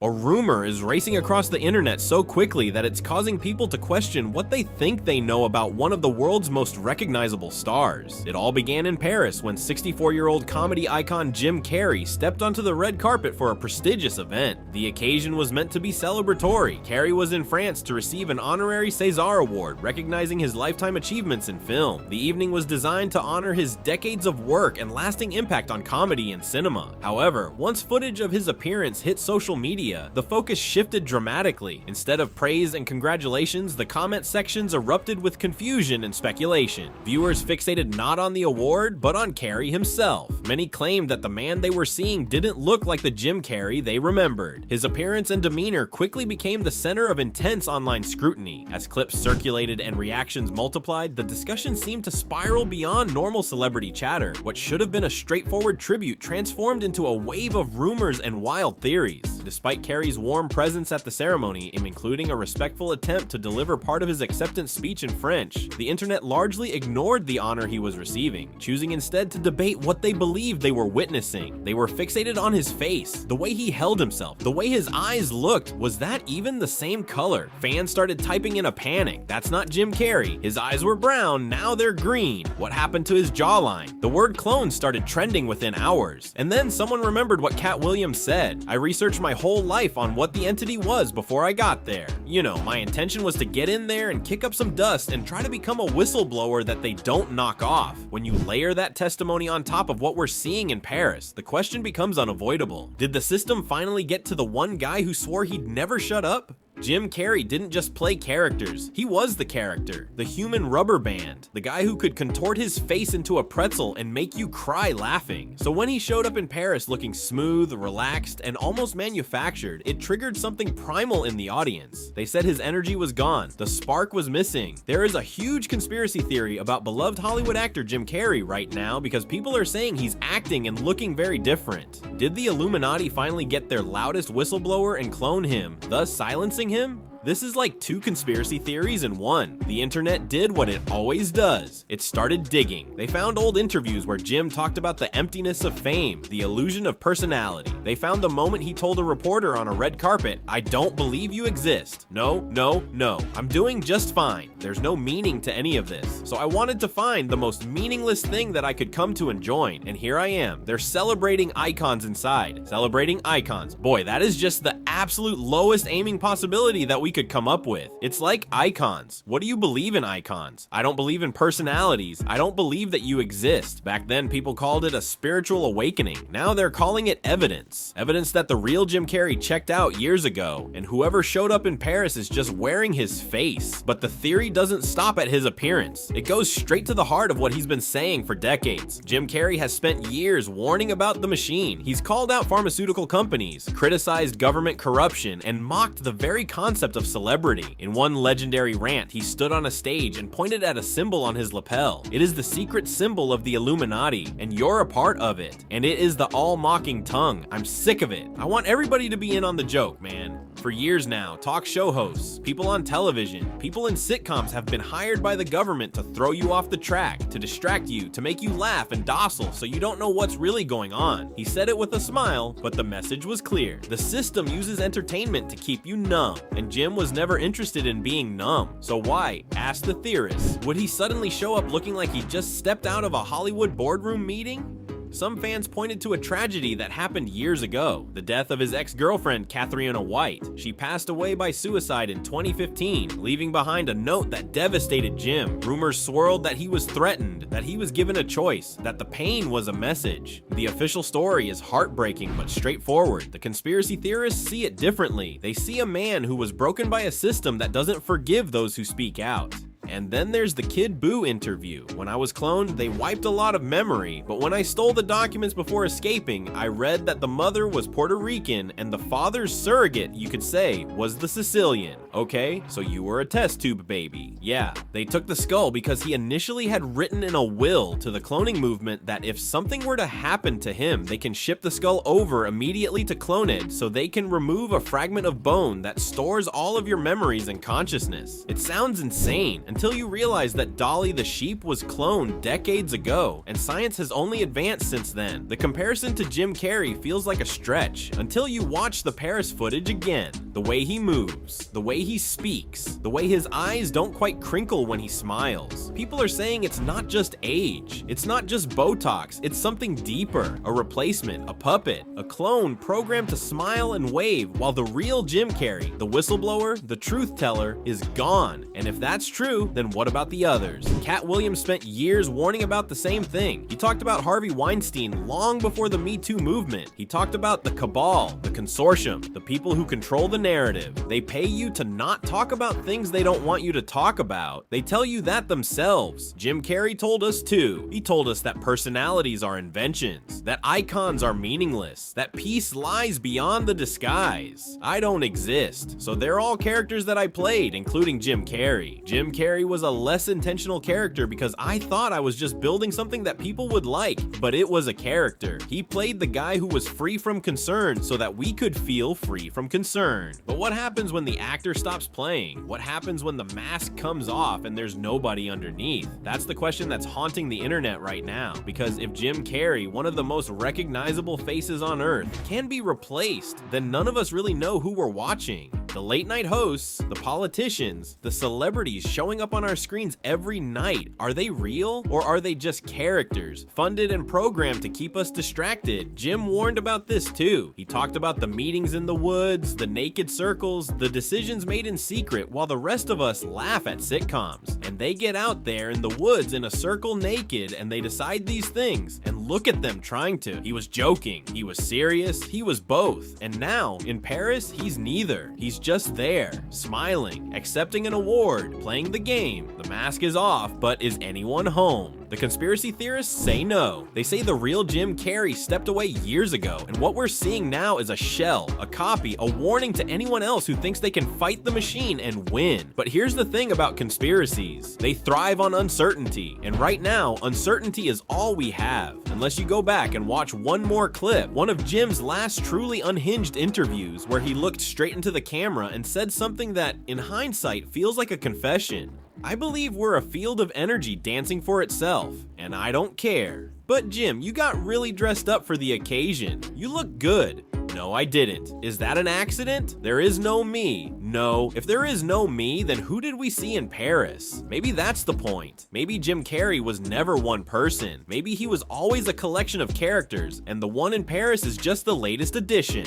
A rumor is racing across the internet so quickly that it's causing people to question what they think they know about one of the world's most recognizable stars. It all began in Paris when 64-year-old comedy icon Jim Carrey stepped onto the red carpet for a prestigious event. The occasion was meant to be celebratory. Carrey was in France to receive an honorary Cesar Award, recognizing his lifetime achievements in film. The evening was designed to honor his decades of work and lasting impact on comedy and cinema. However, once footage of his appearance hit social media, the focus shifted dramatically. Instead of praise and congratulations, the comment sections erupted with confusion and speculation. Viewers fixated not on the award, but on Carrey himself. Many claimed that the man they were seeing didn't look like the Jim Carrey they remembered. His appearance and demeanor quickly became the center of intense online scrutiny. As clips circulated and reactions multiplied, the discussion seemed to spiral beyond normal celebrity chatter. What should have been a straightforward tribute transformed into a wave of rumors and wild theories. Despite Carrey's warm presence at the ceremony, including a respectful attempt to deliver part of his acceptance speech in French, the internet largely ignored the honor he was receiving, choosing instead to debate what they believed they were witnessing. They were fixated on his face, the way he held himself, the way his eyes looked. Was that even the same color? Fans started typing in a panic. That's not Jim Carrey. His eyes were brown, now they're green. What happened to his jawline? The word clone started trending within hours. And then someone remembered what Katt said. I researched my whole life on what the entity was before I got there. You know, my intention was to get in there and kick up some dust and try to become a whistleblower that they don't knock off. When you layer that testimony on top of what we're seeing in Paris, the question becomes unavoidable. Did the system finally get to the one guy who swore he'd never shut up? Jim Carrey didn't just play characters, he was the character, the human rubber band, the guy who could contort his face into a pretzel and make you cry laughing. So when he showed up in Paris looking smooth, relaxed, and almost manufactured, it triggered something primal in the audience. They said his energy was gone, the spark was missing. There is a huge conspiracy theory about beloved Hollywood actor Jim Carrey right now because people are saying he's acting and looking very different. Did the Illuminati finally get their loudest whistleblower and clone him, thus silencing him? This is like two conspiracy theories in one. The internet did what it always does. It started digging. They found old interviews where Jim talked about the emptiness of fame, the illusion of personality. They found the moment he told a reporter on a red carpet, "I don't believe you exist. No, no, no. I'm doing just fine. There's no meaning to any of this." So I wanted to find the most meaningless thing that I could come to and join, and here I am. They're celebrating icons inside. Celebrating icons. Boy, that is just the absolute lowest aiming possibility that we could come up with. It's like icons. What do you believe in icons? I don't believe in personalities. I don't believe that you exist. Back then, people called it a spiritual awakening. Now they're calling it evidence. Evidence that the real Jim Carrey checked out years ago, and whoever showed up in Paris is just wearing his face. But the theory doesn't stop at his appearance. It goes straight to the heart of what he's been saying for decades. Jim Carrey has spent years warning about the machine. He's called out pharmaceutical companies, criticized government corruption, and mocked the very concept of celebrity. In one legendary rant, he stood on a stage and pointed at a symbol on his lapel. It is the secret symbol of the Illuminati, and you're a part of it. And it is the all-mocking tongue. I'm sick of it. I want everybody to be in on the joke, man. For years now, talk show hosts, people on television, people in sitcoms have been hired by the government to throw you off the track, to distract you, to make you laugh and docile so you don't know what's really going on. He said it with a smile, but the message was clear. The system uses entertainment to keep you numb, and Jim was never interested in being numb. So why? Ask the theorists. Would he suddenly show up looking like he just stepped out of a Hollywood boardroom meeting? Some fans pointed to a tragedy that happened years ago, the death of his ex-girlfriend Cathriona White. She passed away by suicide in 2015, leaving behind a note that devastated Jim. Rumors swirled that he was threatened, that he was given a choice, that the pain was a message. The official story is heartbreaking but straightforward. The conspiracy theorists see it differently. They see a man who was broken by a system that doesn't forgive those who speak out. And then there's the Kid Buu interview. When I was cloned, they wiped a lot of memory, but when I stole the documents before escaping, I read that the mother was Puerto Rican and the father's surrogate, you could say, was the Sicilian. Okay, so you were a test tube baby. Yeah, they took the skull because he initially had written in a will to the cloning movement that if something were to happen to him, they can ship the skull over immediately to Cloned so they can remove a fragment of bone that stores all of your memories and consciousness. It sounds insane until you realize that Dolly the sheep was cloned decades ago, and science has only advanced since then. The comparison to Jim Carrey feels like a stretch, until you watch the Paris footage again. The way he moves, the way he speaks, the way his eyes don't quite crinkle when he smiles. People are saying it's not just age, it's not just Botox, it's something deeper, a replacement, a puppet, a clone programmed to smile and wave, while the real Jim Carrey, the whistleblower, the truth teller, is gone. And if that's true, then what about the others? Katt Williams spent years warning about the same thing. He talked about Harvey Weinstein long before the Me Too movement. He talked about the cabal, the consortium, the people who control the narrative. They pay you to not talk about things they don't want you to talk about. They tell you that themselves. Jim Carrey told us too. He told us that personalities are inventions, that icons are meaningless, that peace lies beyond the disguise. I don't exist. So they're all characters that I played, including Jim Carrey. Jim Carrey was a less intentional character because I thought I was just building something that people would like, but it was a character. He played the guy who was free from concern so that we could feel free from concern. But what happens when the actor stops playing? What happens when the mask comes off and there's nobody underneath? That's the question that's haunting the internet right now, because if Jim Carrey, one of the most recognizable faces on earth, can be replaced, then none of us really know who we're watching. The late night hosts, the politicians, the celebrities showing up on our screens every night, are they real or are they just characters, funded and programmed to keep us distracted? Jim warned about this too. He talked about the meetings in the woods, the naked circles, the decisions made in secret, while the rest of us laugh at sitcoms. And they get out there in the woods in a circle naked and they decide these things, and look at them trying to. He was joking, he was serious, he was both. And now, in Paris, he's neither. He's just there, smiling, accepting an award, playing the game. The mask is off, but is anyone home? The conspiracy theorists say no. They say the real Jim Carrey stepped away years ago, and what we're seeing now is a shell, a copy, a warning to anyone else who thinks they can fight the machine and win. But here's the thing about conspiracies. They thrive on uncertainty, and right now, uncertainty is all we have. Unless you go back and watch one more clip, one of Jim's last truly unhinged interviews where he looked straight into the camera and said something that, in hindsight, feels like a confession. I believe we're a field of energy dancing for itself, and I don't care. But Jim, you got really dressed up for the occasion. You look good. No, I didn't. Is that an accident? There is no me. No. If there is no me, then who did we see in Paris? Maybe that's the point. Maybe Jim Carrey was never one person. Maybe he was always a collection of characters, and the one in Paris is just the latest addition.